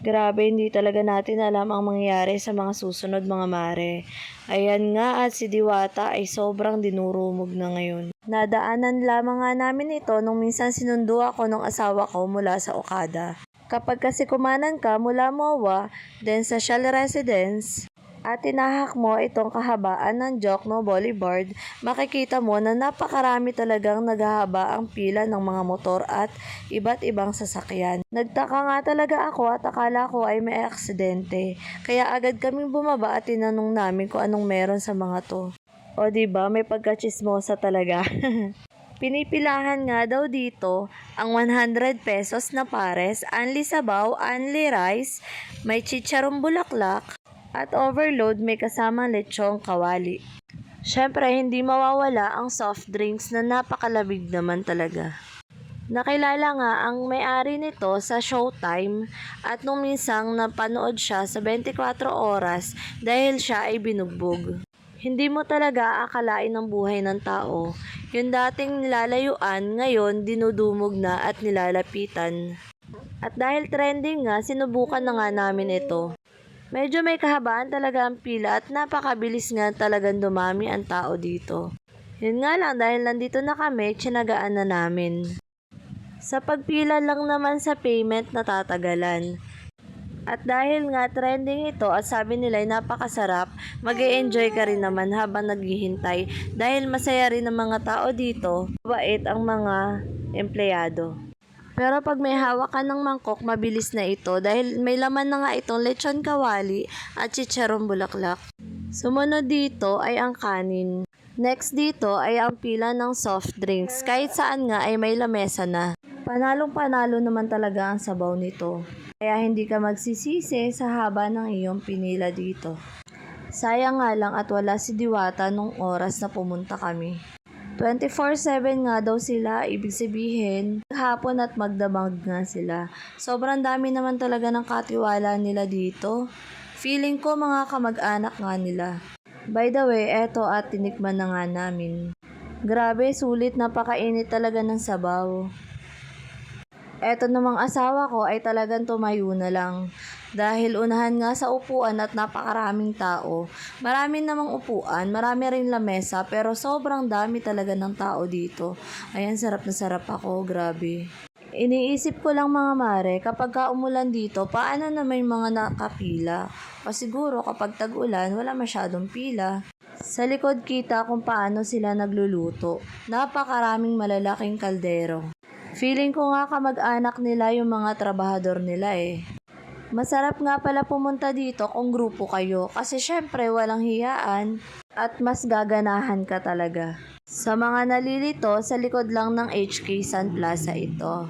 Grabe, hindi talaga natin alam ang mangyayari sa mga susunod mga mare. Ayan nga at si Diwata ay sobrang dinurumog na ngayon. Nadaanan lamang nga namin ito nung minsan sinundo ako ng asawa ko mula sa Okada. Kapag kasi kumanan ka mula MOA, then sa Shell Residence, at tinahak mo itong kahabaan ng Jokno Boulevard, makikita mo na napakarami talagang naghahaba ang pila ng mga motor at iba't ibang sasakyan. Nagtaka nga talaga ako at akala ko ay may aksidente. Kaya agad kaming bumaba at tinanong namin kung anong meron sa mga to. O diba, may pagkachismosa talaga. Pinipilahan nga daw dito ang 100 pesos na pares, only sabaw, only rice, may chicharong bulaklak, at overload may kasamang lechong kawali. Syempre, hindi mawawala ang soft drinks na napakalamig naman talaga. Nakilala nga ang may-ari nito sa Showtime at nung minsang napanood siya sa 24 oras dahil siya ay binugbog. Hindi mo talaga akalain ang buhay ng tao. Yung dating nilalayuan, ngayon dinudumog na at nilalapitan. At dahil trending nga, sinubukan na nga namin ito. Medyo may kahabaan talaga ang pila at napakabilis nga talagang dumami ang tao dito. Yun nga lang, dahil nandito na kami, tsinagaan na namin. Sa pagpila lang naman sa payment natatagalan. At dahil nga trending ito at sabi nila ay napakasarap, mag-e-enjoy ka rin naman habang naghihintay dahil masaya rin ang mga tao dito, mabait ang mga empleyado. Pero pag may hawak ka ng mangkok, mabilis na ito dahil may laman na nga itong lechon kawali at chicharong bulaklak. Sumunod dito ay ang kanin. Next dito ay ang pila ng soft drinks. Kahit saan nga ay may lamesa na. Panalong panalo naman talaga ang sabaw nito. Kaya hindi ka magsisisi sa haba ng iyong pinila dito. Sayang nga lang at wala si Diwata nung oras na pumunta kami. 24/7 nga daw sila, ibig sabihin, hapon at magdamag nga sila. Sobrang dami naman talaga ng katiwala nila dito. Feeling ko mga kamag-anak nga nila. By the way, eto at tinikman na nga namin. Grabe, sulit, napakainit talaga ng sabaw. Eto namang asawa ko ay talagang tumayo na lang. Dahil unahan nga sa upuan at napakaraming tao. Marami namang upuan, marami rin lamesa, pero sobrang dami talaga ng tao dito. Ayan, sarap na sarap ako, grabe. Iniisip ko lang mga mare, kapag umulan dito, paano naman yung mga nakapila? O siguro kapag tag-ulan, wala masyadong pila. Sa likod kita kung paano sila nagluluto. Napakaraming malalaking kaldero. Feeling ko nga kamag-anak nila yung mga trabahador nila eh. Masarap nga pala pumunta dito kung grupo kayo kasi syempre walang hiyaan at mas gaganahan ka talaga. Sa mga nalilito, sa likod lang ng HK Sun Plaza ito.